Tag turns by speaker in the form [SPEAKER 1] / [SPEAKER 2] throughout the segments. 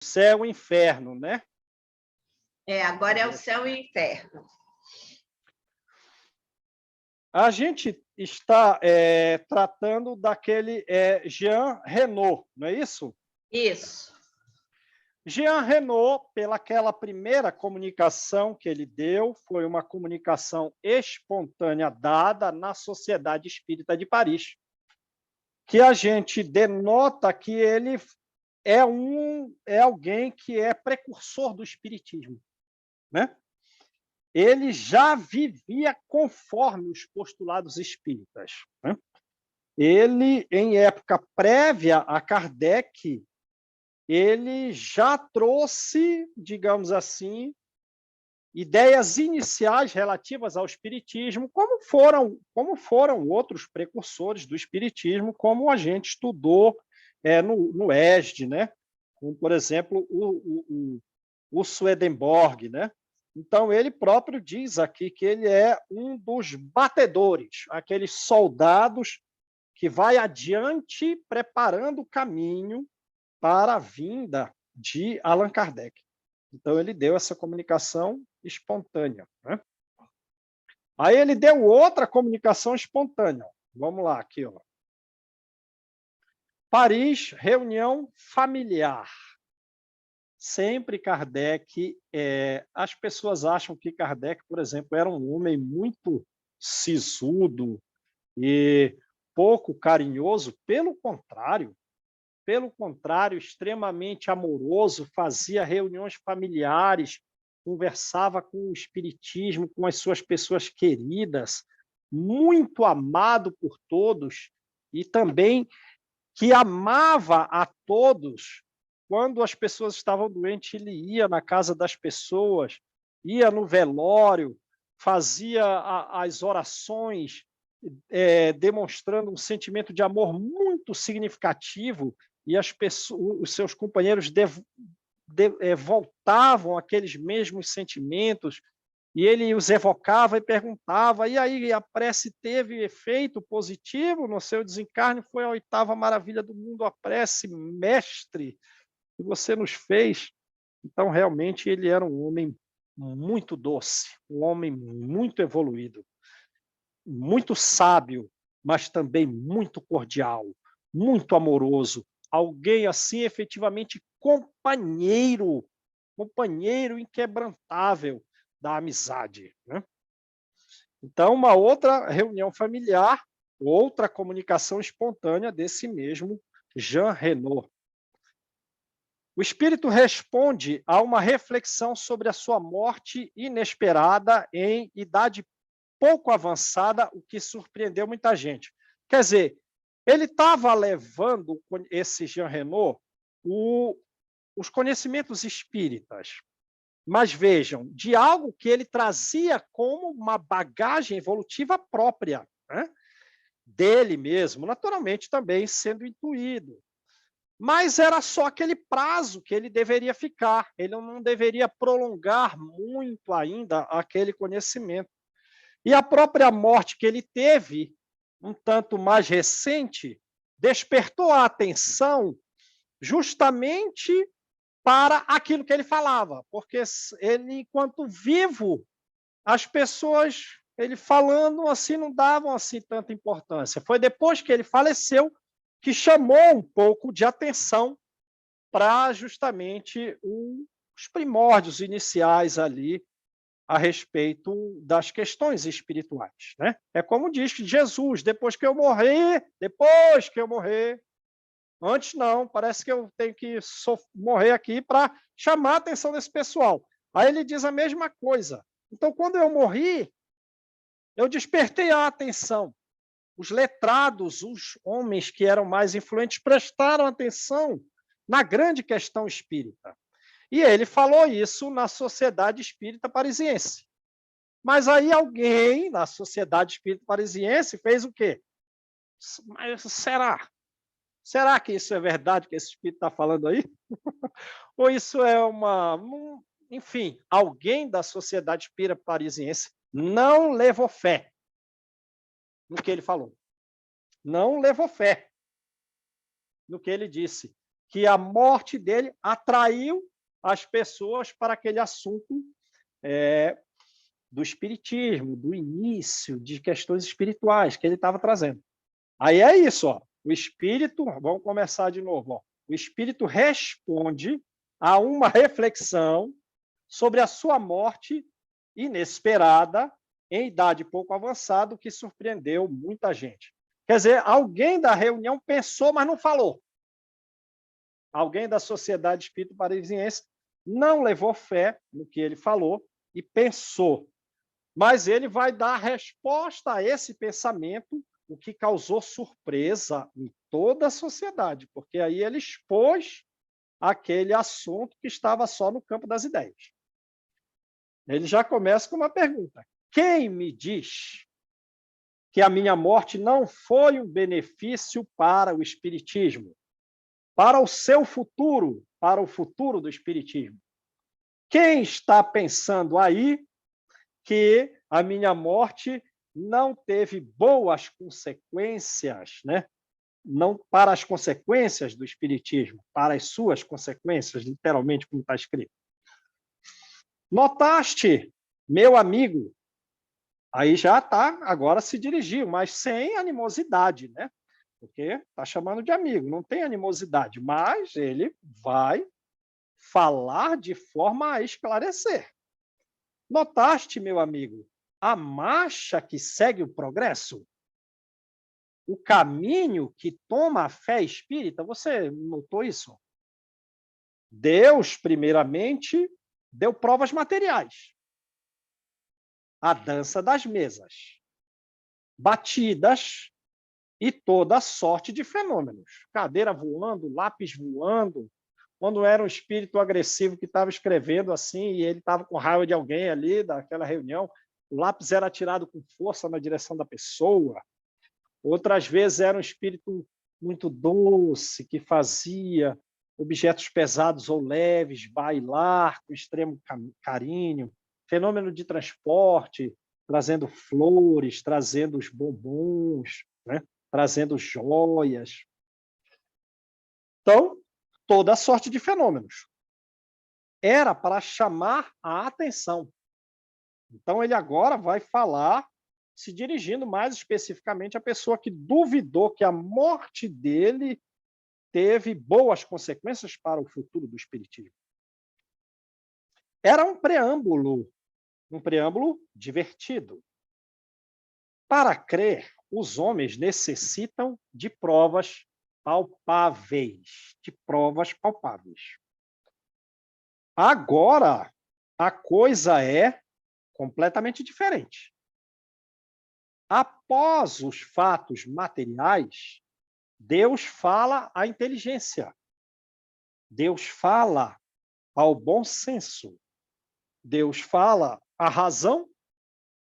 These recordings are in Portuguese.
[SPEAKER 1] céu e inferno, né?
[SPEAKER 2] Agora é o céu e o inferno.
[SPEAKER 1] A gente está tratando daquele Jean Renault, não é isso?
[SPEAKER 2] Isso.
[SPEAKER 1] Jean Renault, pelaquela primeira comunicação que ele deu, foi uma comunicação espontânea dada na Sociedade Espírita de Paris, que a gente denota que ele é alguém que é precursor do espiritismo, né? Ele já vivia conforme os postulados espíritas, né? Ele, em época prévia a Kardec, ele já trouxe, digamos assim, ideias iniciais relativas ao espiritismo, como foram outros precursores do espiritismo, como a gente estudou no ESD, né? Como, por exemplo, o Swedenborg, né? Então, ele próprio diz aqui que ele é um dos batedores, aqueles soldados que vai adiante preparando o caminho para a vinda de Allan Kardec. Então, ele deu essa comunicação espontânea, né? Aí ele deu outra comunicação espontânea. Vamos lá, aqui, ó. Paris, reunião familiar. Sempre Kardec, as pessoas acham que Kardec, por exemplo, era um homem muito sisudo e pouco carinhoso, pelo contrário, extremamente amoroso, fazia reuniões familiares, conversava com o espiritismo, com as suas pessoas queridas, muito amado por todos e também que amava a todos. Quando as pessoas estavam doentes, ele ia na casa das pessoas, ia no velório, fazia as orações, demonstrando um sentimento de amor muito significativo, e os seus companheiros voltavam aqueles mesmos sentimentos, e ele os evocava e perguntava, e aí a prece teve efeito positivo no seu desencarne? Foi a oitava maravilha do mundo, a prece, mestre, que você nos fez. Então, realmente, ele era um homem muito doce, um homem muito evoluído, muito sábio, mas também muito cordial, muito amoroso, alguém assim efetivamente companheiro inquebrantável da amizade, né? Então, uma outra reunião familiar, outra comunicação espontânea desse mesmo Jean Renault. O espírito responde a uma reflexão sobre a sua morte inesperada em idade pouco avançada, o que surpreendeu muita gente. Quer dizer, ele estava levando, esse Jean Renault, os conhecimentos espíritas, mas vejam, de algo que ele trazia como uma bagagem evolutiva própria, né? Dele mesmo, naturalmente também sendo intuído. Mas era só aquele prazo que ele deveria ficar, ele não deveria prolongar muito ainda aquele conhecimento. E a própria morte que ele teve, um tanto mais recente, despertou a atenção justamente para aquilo que ele falava, porque ele, enquanto vivo, as pessoas, ele falando assim, não davam assim tanta importância. Foi depois que ele faleceu que chamou um pouco de atenção para justamente os primórdios iniciais ali a respeito das questões espirituais, né? É como diz Jesus, depois que eu morrer, antes não, parece que eu tenho que morrer aqui para chamar a atenção desse pessoal. Aí ele diz a mesma coisa. Então, quando eu morri, eu despertei a atenção. Os letrados, os homens que eram mais influentes, prestaram atenção na grande questão espírita. E ele falou isso na Sociedade Espírita Parisiense. Mas aí alguém na Sociedade Espírita Parisiense fez o quê? Mas será? Será que isso é verdade que esse espírito está falando aí? Ou isso é Enfim, alguém da Sociedade Espírita Parisiense não levou fé no que ele falou. Não levou fé no que ele disse. que a morte dele atraiu as pessoas para aquele assunto do espiritismo, do início, de questões espirituais que ele estava trazendo. Aí é isso, ó. O espírito, vamos começar de novo, ó. O espírito responde a uma reflexão sobre a sua morte inesperada, em idade pouco avançada, que surpreendeu muita gente. Quer dizer, alguém da reunião pensou, mas não falou. Alguém da Sociedade Espírita Parisiense não levou fé no que ele falou e pensou. Mas ele vai dar resposta a esse pensamento, o que causou surpresa em toda a sociedade, porque aí ele expôs aquele assunto que estava só no campo das ideias. Ele já começa com uma pergunta: quem me diz que a minha morte não foi um benefício para o espiritismo, para o seu futuro, para o futuro do espiritismo? Quem está pensando aí que a minha morte não teve boas consequências, né? Não para as consequências do espiritismo, para as suas consequências, literalmente como está escrito. Notaste, meu amigo? Aí já está, agora se dirigiu, mas sem animosidade, né? Porque está chamando de amigo, não tem animosidade, mas ele vai falar de forma a esclarecer. Notaste, meu amigo, a marcha que segue o progresso? O caminho que toma a fé espírita? Você notou isso? Deus, primeiramente, deu provas materiais. A dança das mesas, batidas e toda sorte de fenômenos. Cadeira voando, lápis voando. Quando era um espírito agressivo que estava escrevendo assim, e ele estava com raiva de alguém ali, daquela reunião, o lápis era atirado com força na direção da pessoa. Outras vezes era um espírito muito doce, que fazia objetos pesados ou leves bailar com extremo carinho. Fenômeno de transporte, trazendo flores, trazendo os bombons, né? Trazendo joias. Então, toda sorte de fenômenos. Era para chamar a atenção. Então, ele agora vai falar, se dirigindo mais especificamente à pessoa que duvidou que a morte dele teve boas consequências para o futuro do espiritismo. Era um preâmbulo divertido. Para crer, os homens necessitam de provas palpáveis, Agora, a coisa é completamente diferente. Após os fatos materiais, Deus fala à inteligência. Deus fala ao bom senso. Deus fala à razão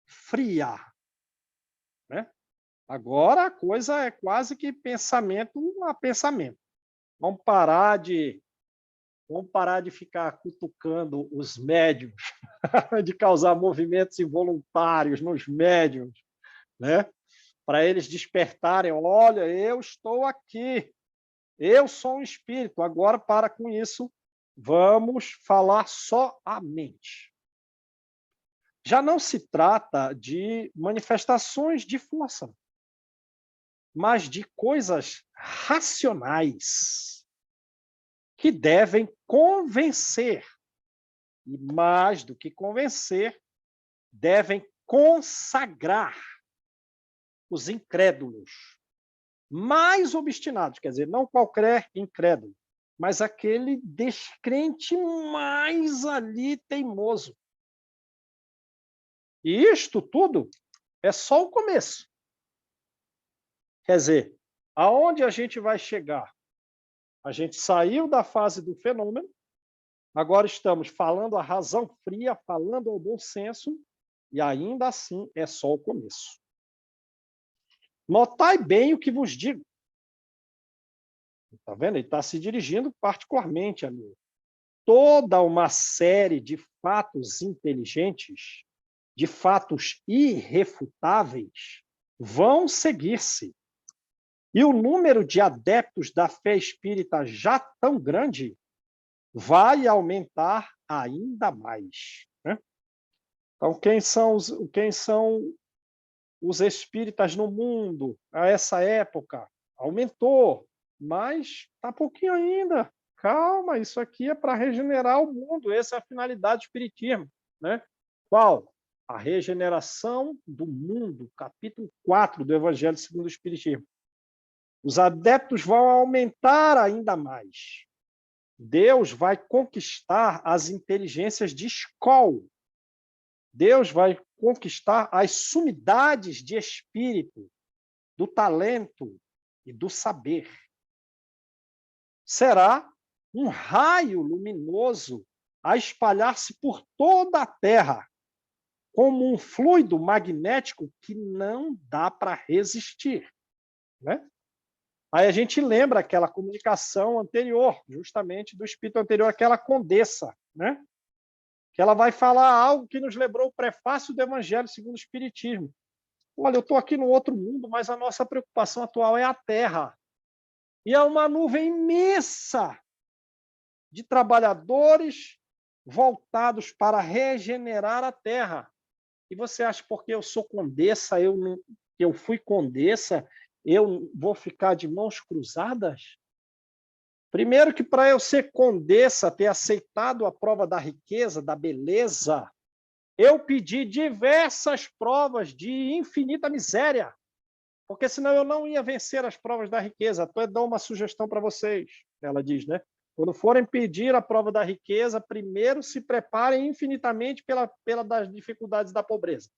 [SPEAKER 1] fria. Né? Agora a coisa é quase que pensamento a pensamento. Vamos parar de ficar cutucando os médiuns, de causar movimentos involuntários nos médiuns, né? Para eles despertarem, olha, eu estou aqui, eu sou um espírito, agora para com isso, vamos falar só a mente. Já não se trata de manifestações de força, mas de coisas racionais que devem convencer, e mais do que convencer, devem consagrar os incrédulos mais obstinados, quer dizer, não qualquer incrédulo, mas aquele descrente mais ali teimoso. E isto tudo é só o começo. Quer dizer, aonde a gente vai chegar? A gente saiu da fase do fenômeno, agora estamos falando a razão fria, falando ao bom senso, e ainda assim é só o começo. Notai bem o que vos digo. Está vendo? Ele está se dirigindo particularmente a mim. Toda uma série de fatos inteligentes, de fatos irrefutáveis, vão seguir-se. e o número de adeptos da fé espírita já tão grande, vai aumentar ainda mais, né? Então, quem são os espíritas no mundo a essa época? Aumentou, mas está pouquinho ainda. Calma, isso aqui é para regenerar o mundo, essa é a finalidade do espiritismo, né? Qual? A regeneração do mundo, capítulo 4 do Evangelho segundo o Espiritismo. Os adeptos vão aumentar ainda mais. Deus vai conquistar as inteligências de Skol. Deus vai conquistar as sumidades de espírito, do talento e do saber. Será um raio luminoso a espalhar-se por toda a Terra, como um fluido magnético que não dá para resistir, né? Aí a gente lembra aquela comunicação anterior, justamente do espírito anterior, aquela condessa, né? Que ela vai falar algo que nos lembrou o prefácio do Evangelho segundo o Espiritismo. Olha, eu estou aqui no outro mundo, mas a nossa preocupação atual é a Terra. E há uma nuvem imensa de trabalhadores voltados para regenerar a Terra. E você acha porque eu sou condessa, eu fui condessa, eu vou ficar de mãos cruzadas? Primeiro que para eu ser condessa, ter aceitado a prova da riqueza, da beleza, eu pedi diversas provas de infinita miséria, porque senão eu não ia vencer as provas da riqueza. Até dou uma sugestão para vocês, ela diz, né? Quando forem pedir a prova da riqueza, primeiro se preparem infinitamente das dificuldades da pobreza.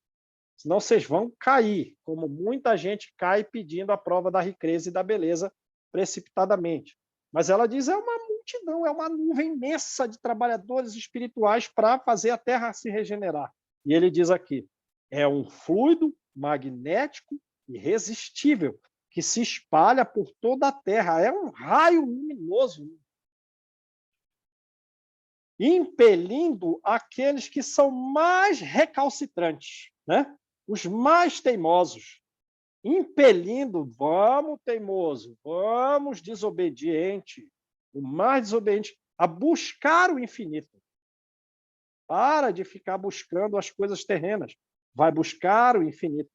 [SPEAKER 1] Senão vocês vão cair, como muita gente cai pedindo a prova da riqueza e da beleza precipitadamente. Mas ela diz, é uma multidão, é uma nuvem imensa de trabalhadores espirituais para fazer a Terra se regenerar. E ele diz aqui, é um fluido magnético irresistível que se espalha por toda a Terra. É um raio luminoso, impelindo aqueles que são mais recalcitrantes, né? Os mais teimosos, impelindo, vamos teimoso, vamos desobediente, o mais desobediente, a buscar o infinito. Para de ficar buscando as coisas terrenas, vai buscar o infinito.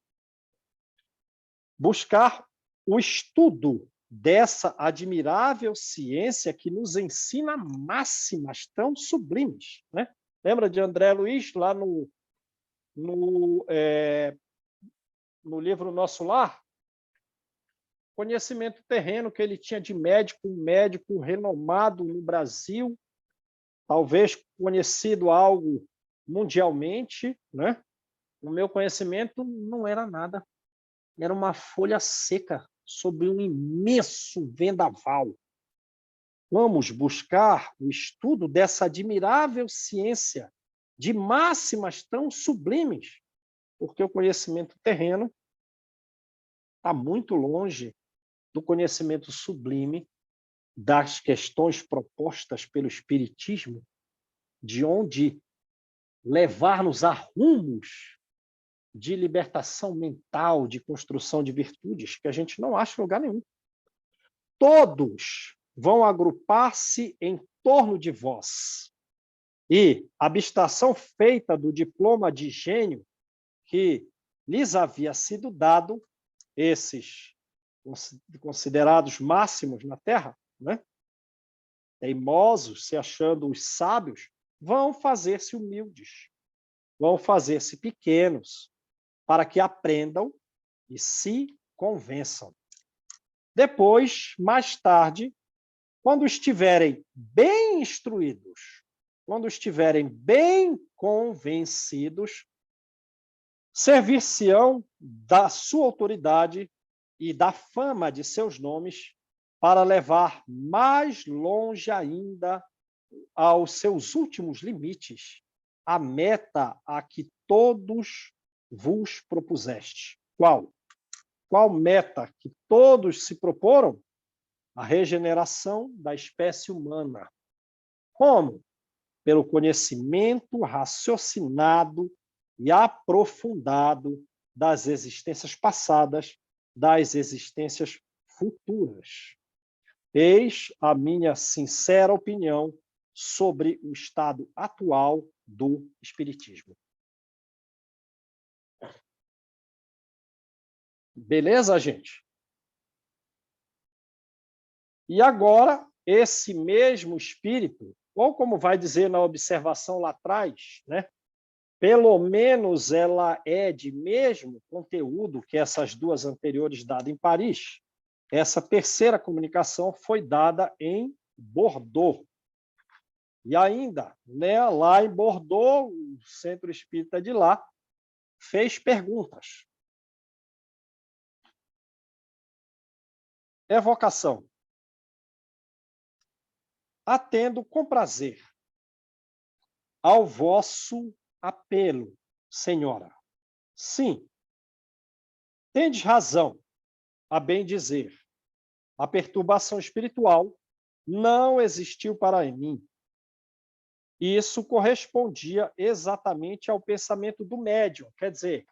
[SPEAKER 1] Buscar o estudo dessa admirável ciência que nos ensina máximas tão sublimes, né? Lembra de André Luiz, lá no livro Nosso Lar? Conhecimento terreno que ele tinha de médico, um médico renomado no Brasil, talvez conhecido algo mundialmente, né? O meu conhecimento não era nada. Era uma folha seca sobre um imenso vendaval. Vamos buscar o estudo dessa admirável ciência de máximas tão sublimes, porque o conhecimento terreno está muito longe do conhecimento sublime das questões propostas pelo Espiritismo, de onde levar-nos a rumos de libertação mental, de construção de virtudes, que a gente não acha em lugar nenhum. Todos vão agrupar-se em torno de vós. E a abstração feita do diploma de gênio que lhes havia sido dado, esses considerados máximos na Terra, né? Teimosos, se achando os sábios, vão fazer-se humildes, vão fazer-se pequenos, para que aprendam e se convençam. Depois, mais tarde, quando estiverem bem instruídos, quando estiverem bem convencidos, servir-se-ão da sua autoridade e da fama de seus nomes para levar mais longe ainda aos seus últimos limites a meta a que todos vos propuseste. Qual? Qual meta que todos se proporam? A regeneração da espécie humana. Como? Pelo conhecimento raciocinado e aprofundado das existências passadas, das existências futuras. Eis a minha sincera opinião sobre o estado atual do espiritismo. Beleza, gente? E agora, esse mesmo espírito, ou como vai dizer na observação lá atrás, né? Pelo menos ela é de mesmo conteúdo que essas duas anteriores dadas em Paris. Essa terceira comunicação foi dada em Bordeaux. E ainda, né, lá em Bordeaux, o centro espírita de lá fez perguntas. Evocação. Atendo com prazer ao vosso apelo, senhora. Sim, tendes razão, a bem dizer. A perturbação espiritual não existiu para mim. Isso correspondia exatamente ao pensamento do médium. Quer dizer,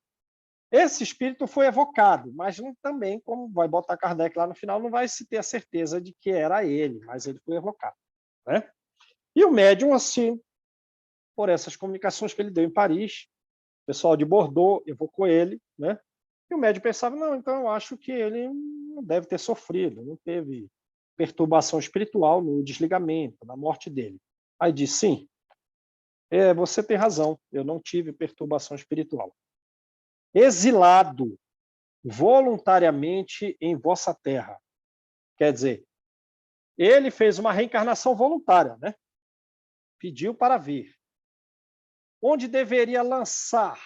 [SPEAKER 1] esse espírito foi evocado, mas não, também, como vai botar Kardec lá no final, não vai se ter a certeza de que era ele, mas ele foi evocado. Né? E o médium, assim, por essas comunicações que ele deu em Paris, o pessoal de Bordeaux evocou ele, né? E o médium pensava, não, então eu acho que ele não deve ter sofrido, não teve perturbação espiritual no desligamento, na morte dele. Aí disse, sim, você tem razão, eu não tive perturbação espiritual. Exilado voluntariamente em vossa terra. Quer dizer, ele fez uma reencarnação voluntária, né? Pediu para vir. Onde deveria lançar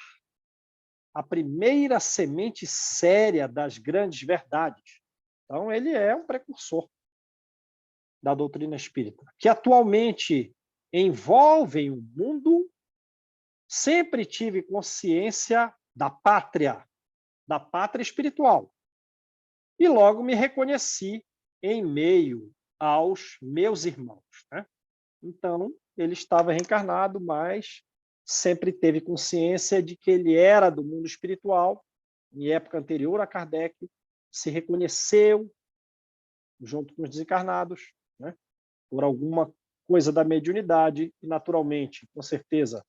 [SPEAKER 1] a primeira semente séria das grandes verdades. Então, ele é um precursor da doutrina espírita, que atualmente envolvem o mundo. Sempre tive consciência da pátria espiritual. E logo me reconheci em meio aos meus irmãos. Né? Então, ele estava reencarnado, mas sempre teve consciência de que ele era do mundo espiritual. Em época anterior a Kardec, se reconheceu junto com os desencarnados, né? Por alguma coisa da mediunidade e, naturalmente, com certeza,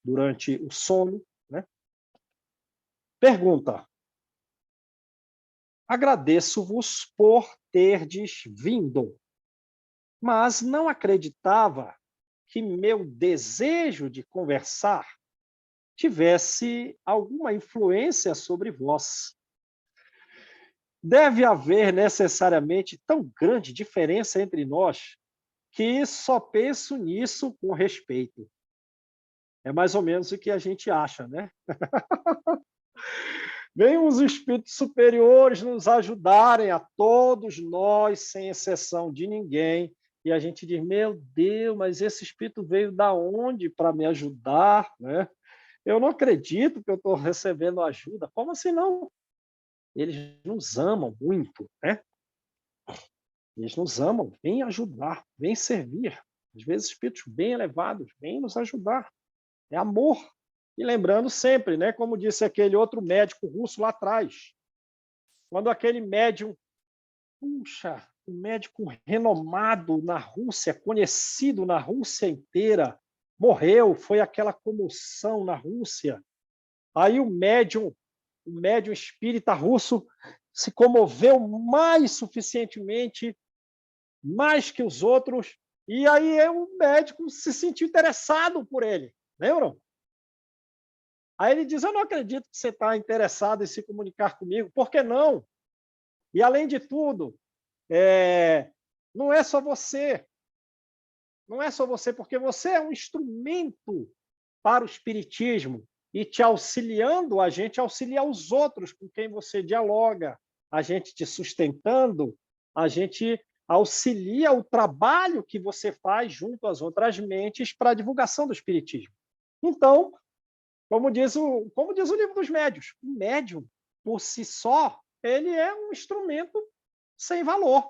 [SPEAKER 1] durante o sono. Né? Pergunta. Agradeço-vos por terdes vindo, mas não acreditava que meu desejo de conversar tivesse alguma influência sobre vós. Deve haver necessariamente tão grande diferença entre nós que só penso nisso com respeito. É mais ou menos o que a gente acha, né? Venham os espíritos superiores nos ajudarem, a todos nós, sem exceção de ninguém. E a gente diz, meu Deus, mas esse espírito veio da onde para me ajudar? Né? Eu não acredito que eu estou recebendo ajuda. Como assim não? Eles nos amam muito, né? Eles nos amam, vêm ajudar, vêm servir. Às vezes espíritos bem elevados, vêm nos ajudar. É amor. E lembrando sempre, né, como disse aquele outro médico russo lá atrás, quando aquele médium, puxa, um médico renomado na Rússia, conhecido na Rússia inteira, morreu, foi aquela comoção na Rússia. Aí o médium espírita russo se comoveu mais suficientemente, mais que os outros, e aí o médico se sentiu interessado por ele. Lembram? Aí ele diz, eu não acredito que você está interessado em se comunicar comigo. Por que não? E, além de tudo, não é só você. Não é só você, porque você é um instrumento para o espiritismo e te auxiliando, a gente auxilia os outros com quem você dialoga, a gente te sustentando, a gente auxilia o trabalho que você faz junto às outras mentes para a divulgação do espiritismo. Então, como diz o livro dos médiuns, o médium, por si só, ele é um instrumento sem valor.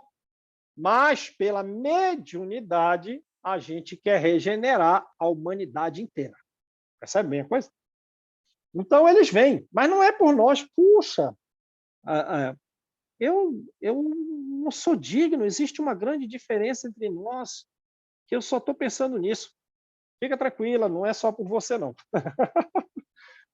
[SPEAKER 1] Mas, pela mediunidade, a gente quer regenerar a humanidade inteira. Percebe bem a coisa? Então, eles vêm, mas não é por nós. Puxa, eu não sou digno, existe uma grande diferença entre nós, que eu só estou pensando nisso. Fica tranquila, não é só por você, não.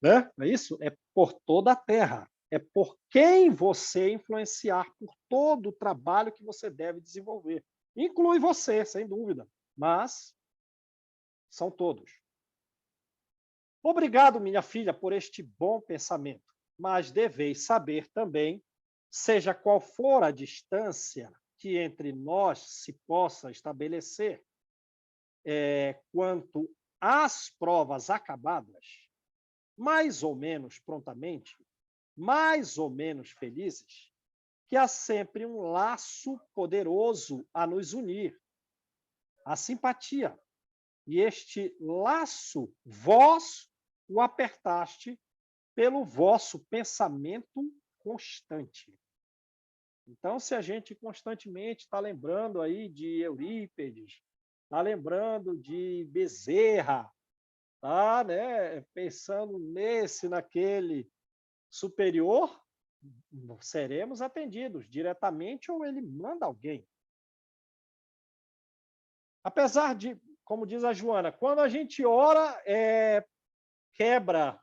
[SPEAKER 1] Né? Não é isso? É por toda a terra. É por quem você influenciar, por todo o trabalho que você deve desenvolver. Inclui você, sem dúvida, mas são todos. Obrigado, minha filha, por este bom pensamento, mas deveis saber também, seja qual for a distância que entre nós se possa estabelecer, quanto às provas acabadas, mais ou menos prontamente, mais ou menos felizes, que há sempre um laço poderoso a nos unir, a simpatia. E este laço, vós o apertaste pelo vosso pensamento constante. Então, se a gente constantemente está lembrando aí de Eurípides, está lembrando de Bezerra, tá, né, pensando nesse, naquele superior, seremos atendidos diretamente ou ele manda alguém. Apesar de, como diz a Joana, quando a gente ora, quebra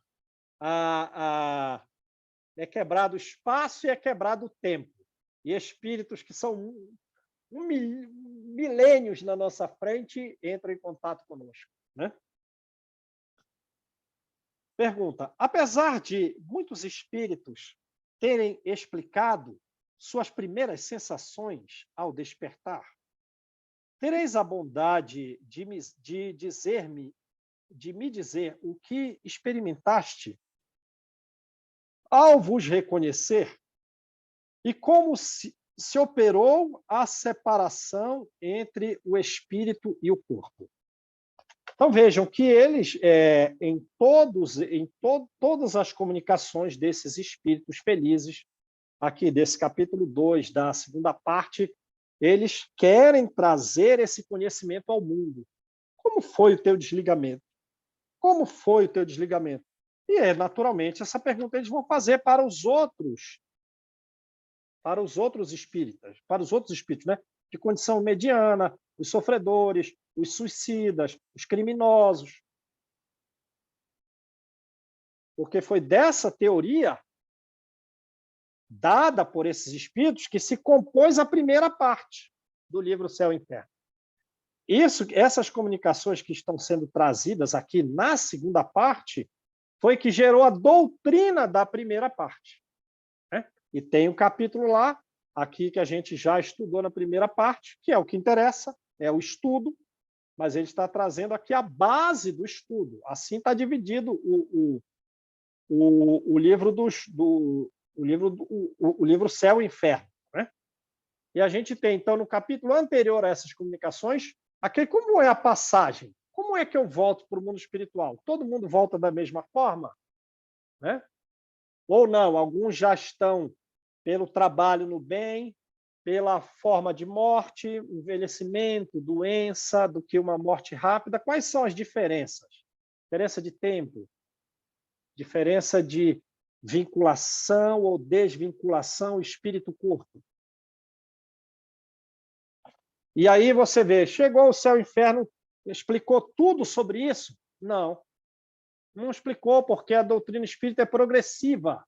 [SPEAKER 1] é quebrado o espaço e é quebrado o tempo. E espíritos que são milênios na nossa frente entram em contato conosco, né? Pergunta: apesar de muitos espíritos terem explicado suas primeiras sensações ao despertar, tereis a bondade de me dizer o que experimentaste ao vos reconhecer e como se operou a separação entre o espírito e o corpo. Então, vejam que eles, todas as comunicações desses espíritos felizes, aqui desse capítulo 2, da segunda parte, eles querem trazer esse conhecimento ao mundo. Como foi o teu desligamento? Como foi o teu desligamento? E, naturalmente, essa pergunta eles vão fazer para os outros espíritas, né? De condição mediana, os sofredores, os suicidas, os criminosos. Porque foi dessa teoria dada por esses espíritos que se compôs a primeira parte do livro Céu e Inferno. Essas comunicações que estão sendo trazidas aqui na segunda parte foi que gerou a doutrina da primeira parte. Né? E tem um capítulo lá, aqui que a gente já estudou na primeira parte, que é o que interessa, é o estudo, mas ele está trazendo aqui a base do estudo. Assim está dividido o livro Céu e Inferno. Né? E a gente tem, então, no capítulo anterior a essas comunicações, aqui, como é a passagem? Como é que eu volto para o mundo espiritual? Todo mundo volta da mesma forma? Né? Ou não? Alguns já estão pelo trabalho no bem, pela forma de morte, envelhecimento, doença, do que uma morte rápida. Quais são as diferenças? Diferença de tempo, diferença de vinculação ou desvinculação espírito-corpo. E aí você vê, chegou ao Céu e Inferno, explicou tudo sobre isso? Não. Não explicou, porque a doutrina espírita é progressiva.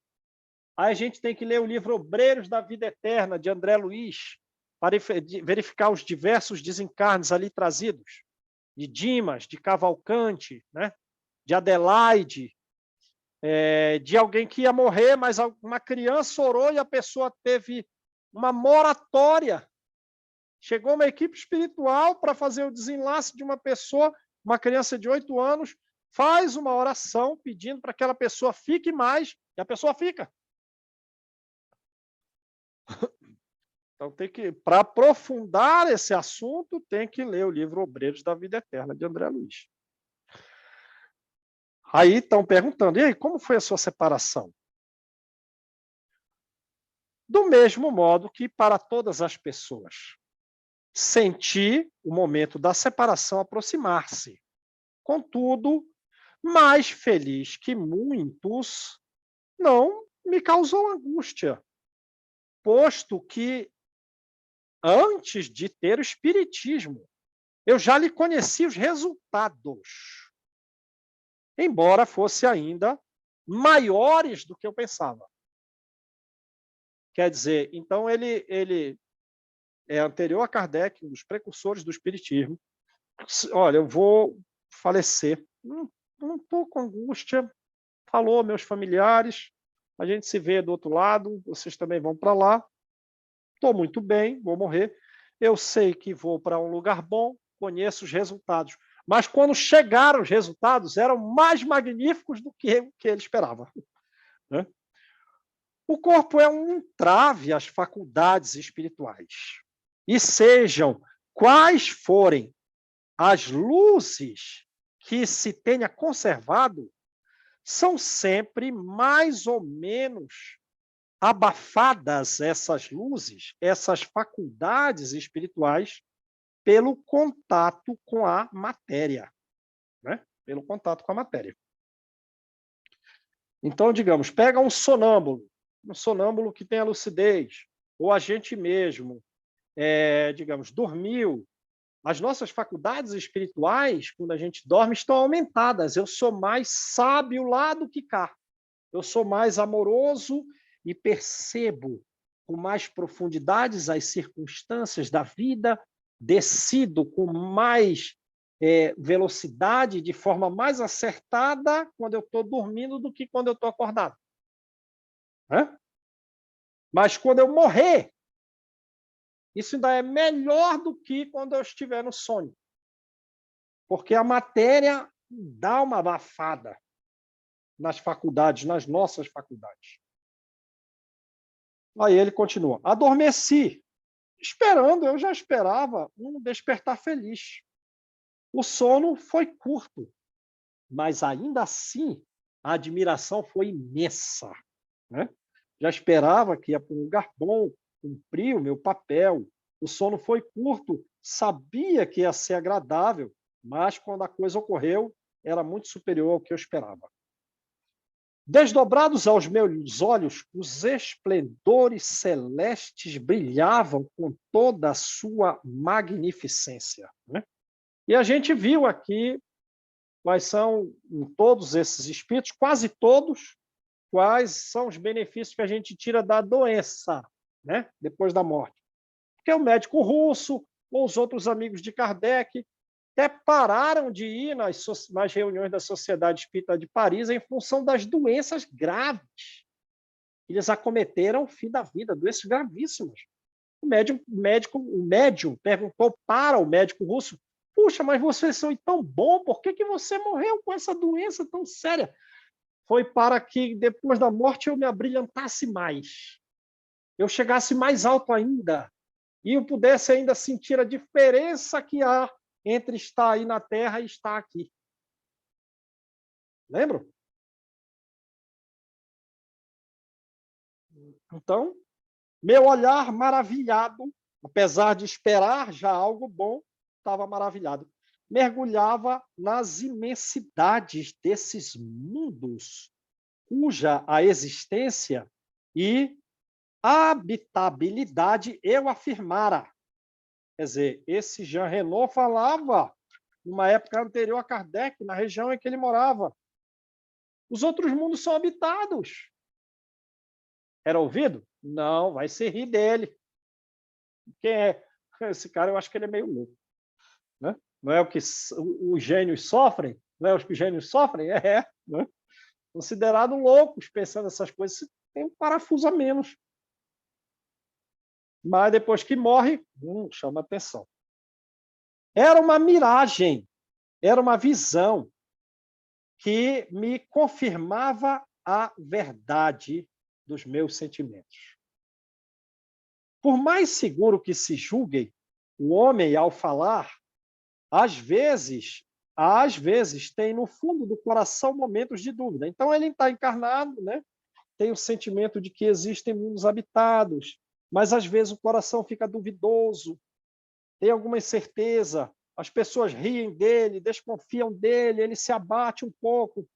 [SPEAKER 1] Aí a gente tem que ler o livro Obreiros da Vida Eterna, de André Luiz, para verificar os diversos desencarnes ali trazidos, de Dimas, de Cavalcante, né? De Adelaide, de alguém que ia morrer, mas uma criança orou e a pessoa teve uma moratória. Chegou uma equipe espiritual para fazer o desenlace de uma pessoa, uma criança de 8 anos, faz uma oração pedindo para que aquela pessoa fique mais, e a pessoa fica. Então, para aprofundar esse assunto, tem que ler o livro Obreiros da Vida Eterna, de André Luiz. Aí estão perguntando, e aí, como foi a sua separação? Do mesmo modo que para todas as pessoas. Senti o momento da separação aproximar-se. Contudo, mais feliz que muitos, não me causou angústia, posto que, antes de ter o espiritismo, eu já lhe conhecia os resultados, embora fosse ainda maiores do que eu pensava. Quer dizer, então ele é anterior a Kardec, um dos precursores do espiritismo. Olha, eu vou falecer. Não estou com angústia. Falou, meus familiares, a gente se vê do outro lado, vocês também vão para lá. Estou muito bem, vou morrer. Eu sei que vou para um lugar bom, conheço os resultados. Mas quando chegaram os resultados, eram mais magníficos do que ele esperava. Né? O corpo é um entrave às faculdades espirituais. E sejam quais forem as luzes que se tenha conservado, são sempre mais ou menos abafadas essas luzes, essas faculdades espirituais, pelo contato com a matéria. Né? Pelo contato com a matéria. Então, digamos, pega um sonâmbulo que tem a lucidez, ou a gente mesmo, digamos, dormiu. As nossas faculdades espirituais, quando a gente dorme, estão aumentadas. Eu sou mais sábio lá do que cá. Eu sou mais amoroso e percebo com mais profundidades as circunstâncias da vida, decido com mais velocidade, de forma mais acertada, quando eu estou dormindo do que quando eu estou acordado. Mas quando eu morrer, isso ainda é melhor do que quando eu estiver no sonho. Porque a matéria dá uma abafada nas faculdades, nas nossas faculdades. Aí ele continua. Adormeci, esperando, eu já esperava um despertar feliz. O sono foi curto, mas ainda assim a admiração foi imensa. Né? Já esperava que ia para um lugar bom, cumprir o meu papel. O sono foi curto, sabia que ia ser agradável, mas quando a coisa ocorreu, era muito superior ao que eu esperava. Desdobrados aos meus olhos, os esplendores celestes brilhavam com toda a sua magnificência. Né? E a gente viu aqui quais são, em todos esses espíritos, quase todos, quais são os benefícios que a gente tira da doença, né? Depois da morte. Porque o médico russo, ou os outros amigos de Kardec, até pararam de ir nas reuniões da Sociedade Espírita de Paris em função das doenças graves. Eles acometeram o fim da vida, doenças gravíssimas. O médium perguntou para o médico russo: puxa, mas vocês são tão bom, por que você morreu com essa doença tão séria? Foi para que, depois da morte, eu me abrilhantasse mais. Eu chegasse mais alto ainda. E eu pudesse ainda sentir a diferença que há entre estar aí na Terra e estar aqui. Lembram? Então, meu olhar maravilhado, apesar de esperar já algo bom, estava maravilhado. Mergulhava nas imensidades desses mundos, cuja a existência e habitabilidade eu afirmara. Quer dizer, esse Jean Renaud falava, numa época anterior a Kardec, na região em que ele morava. Os outros mundos são habitados. Era ouvido? Não, vai se rir dele. Quem é? Esse cara, eu acho que ele é meio louco. Né? Não é o que os gênios sofrem? Não é os que os gênios sofrem? Né? Considerado loucos pensando essas coisas, tem um parafuso a menos. Mas depois que morre, chama atenção. Era uma miragem, era uma visão que me confirmava a verdade dos meus sentimentos. Por mais seguro que se julguem, o homem, ao falar, às vezes tem no fundo do coração momentos de dúvida. Então, ele está encarnado, né? Tem o sentimento de que existem mundos habitados, mas às vezes o coração fica duvidoso, tem alguma incerteza, as pessoas riem dele, desconfiam dele, ele se abate um pouco.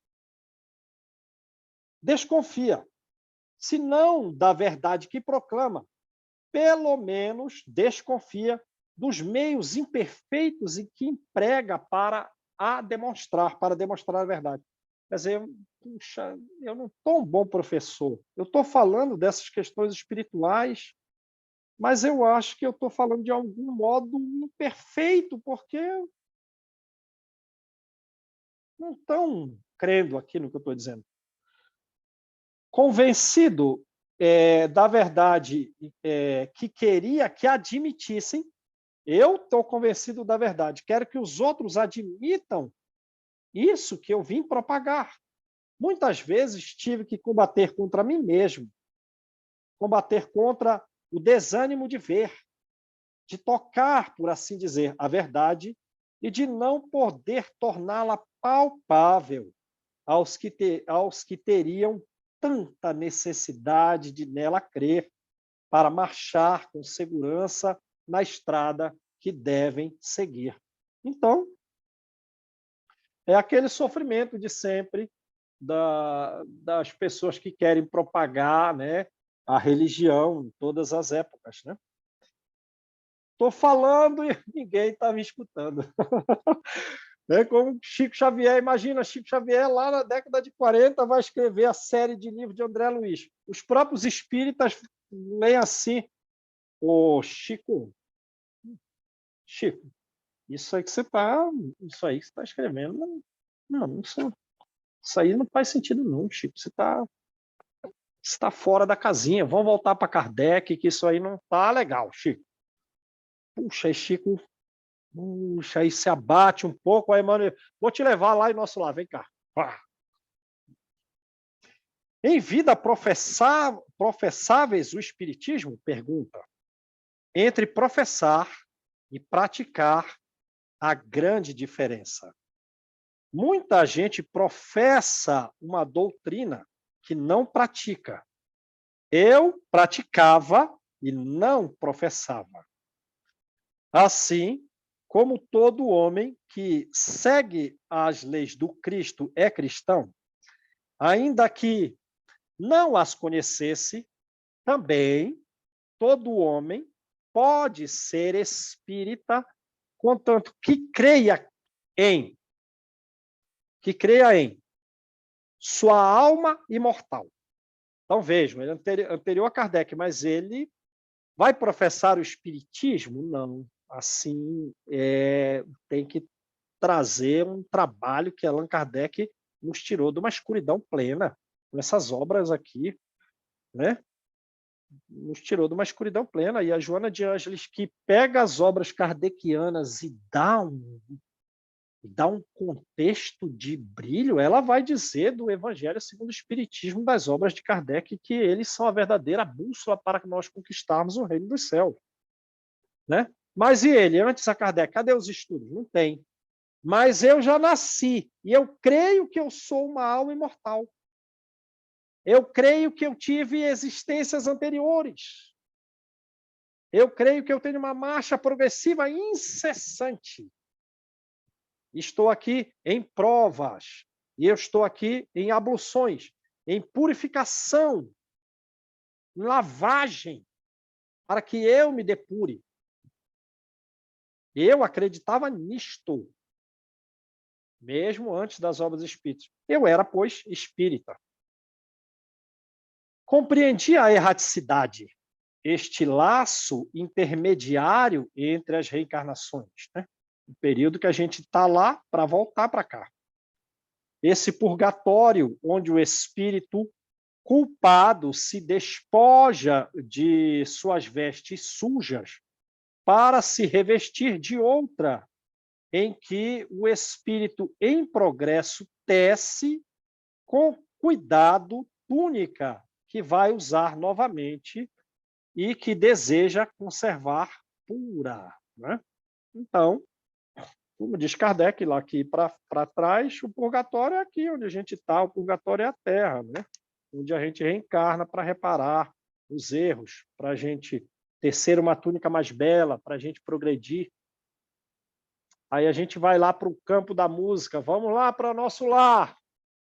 [SPEAKER 1] Desconfia. Se não da verdade que proclama, pelo menos desconfia dos meios imperfeitos em que emprega para demonstrar a verdade. Quer dizer, puxa, eu não estou um bom professor. Eu estou falando dessas questões espirituais, mas eu acho que eu estou falando de algum modo imperfeito, porque não estão crendo aqui no que eu estou dizendo. Convencido da verdade que queria que admitissem, eu estou convencido da verdade, quero que os outros admitam isso que eu vim propagar. Muitas vezes tive que combater contra mim mesmo, combater contra o desânimo de ver, de tocar, por assim dizer, a verdade e de não poder torná-la palpável aos que teriam tanta necessidade de nela crer para marchar com segurança na estrada que devem seguir. Então, é aquele sofrimento de sempre das pessoas que querem propagar, né, a religião em todas as épocas. Né? Estou falando e ninguém está me escutando. É como Chico Xavier, imagina, Chico Xavier lá na década de 40 vai escrever a série de livros de André Luiz. Os próprios espíritas leem assim, ô Chico, isso aí que você está escrevendo, não, isso aí não faz sentido não, Chico, você está fora da casinha, vamos voltar para Kardec, que isso aí não está legal, Chico. Puxa, aí Chico, puxa, aí se abate um pouco, aí, mano, vou te levar lá em nosso lar, vem cá. Em vida professáveis o espiritismo? Pergunta. Entre professar e praticar, há grande diferença. Muita gente professa uma doutrina que não pratica. Eu praticava e não professava. Assim, como todo homem que segue as leis do Cristo é cristão, ainda que não as conhecesse, também todo homem pode ser espírita, contanto em que creia em sua alma imortal. Então vejam, ele é anterior a Kardec, mas ele vai professar o espiritismo? Não. Assim, tem que trazer um trabalho que Allan Kardec nos tirou de uma escuridão plena, com essas obras aqui, né? Nos tirou de uma escuridão plena. E a Joana de Ângeles, que pega as obras kardecianas e dá um contexto de brilho, ela vai dizer do Evangelho segundo o Espiritismo, das obras de Kardec, que eles são a verdadeira bússola para que nós conquistarmos o reino dos céus. Né? Mas e ele, antes a Kardec, cadê os estudos? Não tem. Mas eu já nasci, e eu creio que eu sou uma alma imortal. Eu creio que eu tive existências anteriores. Eu creio que eu tenho uma marcha progressiva incessante. Estou aqui em provas, e eu estou aqui em abluções, em purificação, em lavagem, para que eu me depure. Eu acreditava nisto, mesmo antes das obras espíritas. Eu era, pois, espírita. Compreendia a erraticidade, este laço intermediário entre as reencarnações, né? O período que a gente está lá para voltar para cá. Esse purgatório onde o espírito culpado se despoja de suas vestes sujas para se revestir de outra, em que o espírito em progresso tece com cuidado túnica que vai usar novamente e que deseja conservar pura. Né? Então, como diz Kardec, lá aqui para trás, o purgatório é aqui onde a gente está, o purgatório é a Terra, né? Onde a gente reencarna para reparar os erros, para a gente tecer uma túnica mais bela, para a gente progredir. Aí a gente vai lá para o campo da música, vamos lá para o nosso lar,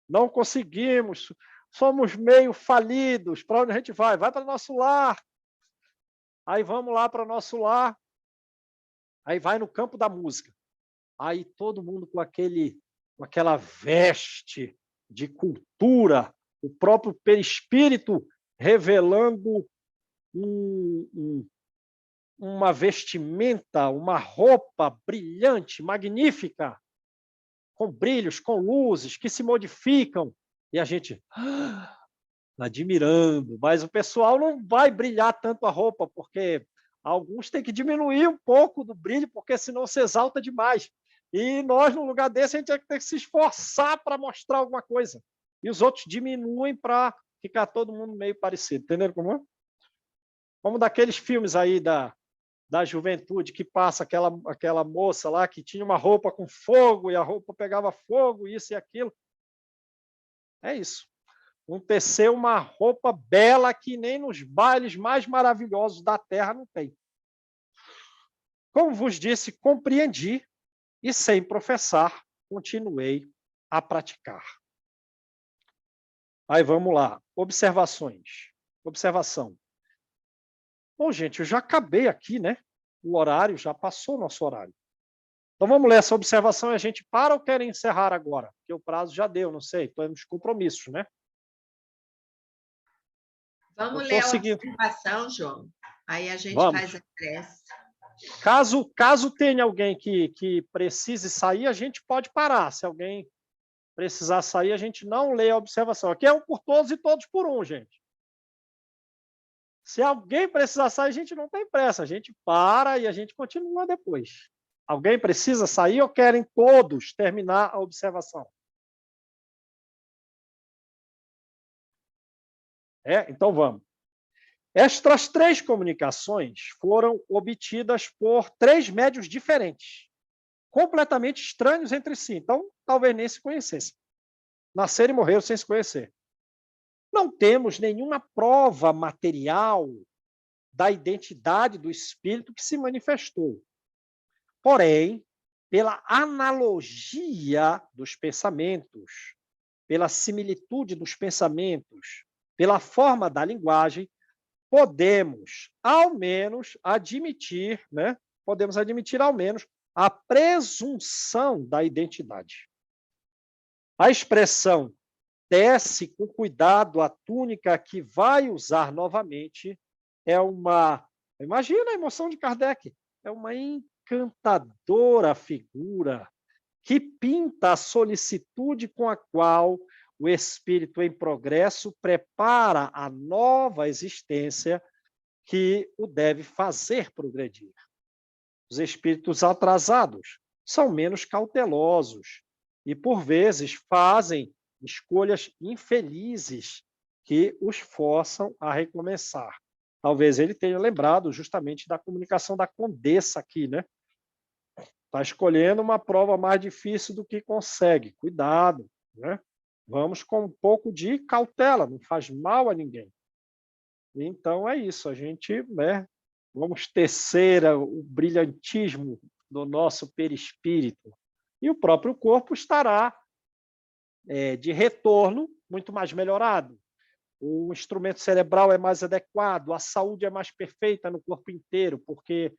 [SPEAKER 1] não conseguimos, somos meio falidos, para onde a gente vai? Vai para o nosso lar. Aí vamos lá para o nosso lar, aí vai no campo da música. Aí todo mundo com aquela veste de cultura, o próprio perispírito revelando uma vestimenta, uma roupa brilhante, magnífica, com brilhos, com luzes que se modificam. E a gente admirando, mas o pessoal não vai brilhar tanto a roupa, porque alguns têm que diminuir um pouco do brilho, porque senão se exalta demais. E nós, no lugar desse, a gente tem que se esforçar para mostrar alguma coisa. E os outros diminuem para ficar todo mundo meio parecido. Entenderam como é? Como daqueles filmes aí da juventude que passa aquela moça lá que tinha uma roupa com fogo e a roupa pegava fogo, isso e aquilo. É isso. Não tecer uma roupa bela que nem nos bailes mais maravilhosos da terra não tem. Como vos disse, compreendi e, sem professar, continuei a praticar. Aí vamos lá. Observações. Observação. Bom, gente, eu já acabei aqui, né? O horário, já passou o nosso horário. Então vamos ler essa observação e a gente para ou quer encerrar agora? Porque o prazo já deu, não sei, temos compromissos, né?
[SPEAKER 2] Vamos ler a observação, João. Aí a gente faz a prece.
[SPEAKER 1] Caso tenha alguém que precise sair, a gente pode parar. Se alguém precisar sair, a gente não lê a observação. Aqui é um por todos e todos por um, gente. Se alguém precisar sair, a gente não tem pressa. A gente para e a gente continua depois. Alguém precisa sair ou querem todos terminar a observação? Então vamos. Estas 3 comunicações foram obtidas por 3 médiuns diferentes, completamente estranhos entre si. Então, talvez nem se conhecessem. Nasceram e morreram sem se conhecer. Não temos nenhuma prova material da identidade do espírito que se manifestou. Porém, pela analogia dos pensamentos, pela similitude dos pensamentos, pela forma da linguagem, podemos, ao menos, admitir, né? Podemos admitir, ao menos, a presunção da identidade. A expressão desce com cuidado a túnica que vai usar novamente é uma... Imagina a emoção de Kardec. É uma encantadora figura que pinta a solicitude com a qual o espírito em progresso prepara a nova existência que o deve fazer progredir. Os espíritos atrasados são menos cautelosos e, por vezes, fazem escolhas infelizes que os forçam a recomeçar. Talvez ele tenha lembrado justamente da comunicação da Condessa aqui, né? Está escolhendo uma prova mais difícil do que consegue. Cuidado, né? Vamos com um pouco de cautela, não faz mal a ninguém. Então é isso, a gente, né, vamos tecer o brilhantismo do nosso perispírito. E o próprio corpo estará de retorno muito mais melhorado. O instrumento cerebral é mais adequado, a saúde é mais perfeita no corpo inteiro, porque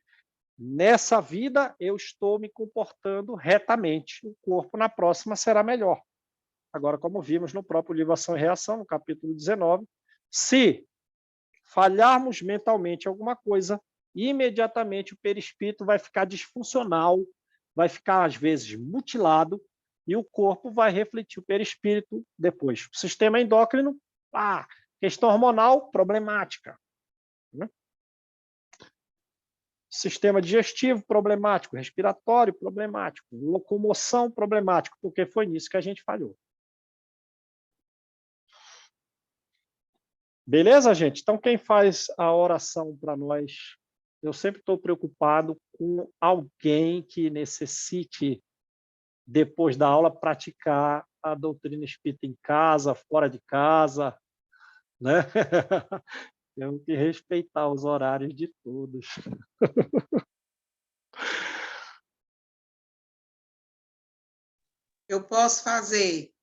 [SPEAKER 1] nessa vida eu estou me comportando retamente. O corpo na próxima será melhor. Agora, como vimos no próprio livro Ação e Reação, no capítulo 19, se falharmos mentalmente alguma coisa, imediatamente o perispírito vai ficar disfuncional, vai ficar, às vezes, mutilado, e o corpo vai refletir o perispírito depois. O sistema endócrino, questão hormonal, problemática. Né? Sistema digestivo, problemático. Respiratório, problemático. Locomoção, problemático, porque foi nisso que a gente falhou. Beleza, gente? Então, quem faz a oração para nós? Eu sempre estou preocupado com alguém que necessite, depois da aula, praticar a doutrina espírita em casa, fora de casa, né? Temos que respeitar os horários de todos.
[SPEAKER 3] Eu posso fazer.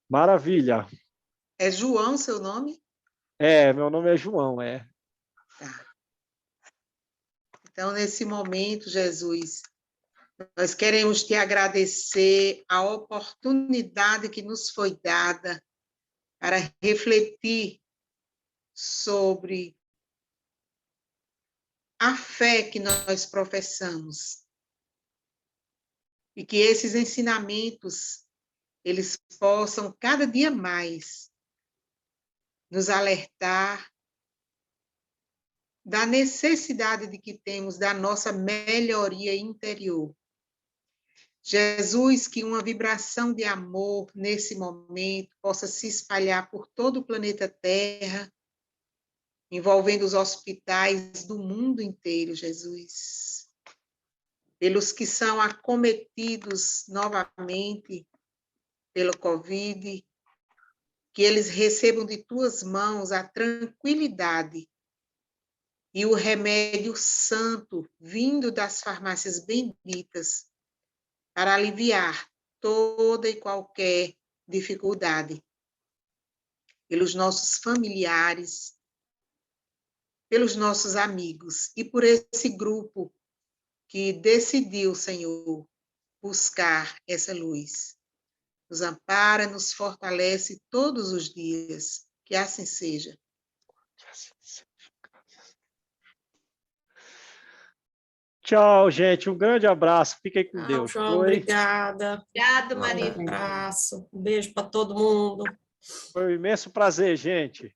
[SPEAKER 1] Maravilha.
[SPEAKER 3] É João seu nome?
[SPEAKER 1] Meu nome é João,
[SPEAKER 3] Então, nesse momento, Jesus, nós queremos te agradecer a oportunidade que nos foi dada para refletir sobre a fé que nós professamos. E que esses ensinamentos, eles possam cada dia mais nos alertar da necessidade de que temos da nossa melhoria interior. Jesus, que uma vibração de amor nesse momento possa se espalhar por todo o planeta Terra, envolvendo os hospitais do mundo inteiro, Jesus. Pelos que são acometidos novamente pelo Covid, que eles recebam de tuas mãos a tranquilidade e o remédio santo vindo das farmácias benditas para aliviar toda e qualquer dificuldade. Pelos nossos familiares, pelos nossos amigos e por esse grupo que decidiu, Senhor, buscar essa luz. Nos ampara, nos fortalece todos os dias. Que assim seja.
[SPEAKER 1] Tchau, gente. Um grande abraço. Fiquem com Deus.
[SPEAKER 4] João, obrigada.
[SPEAKER 2] Obrigado, Maria.
[SPEAKER 4] Um abraço. Um beijo para todo mundo.
[SPEAKER 1] Foi um imenso prazer, gente.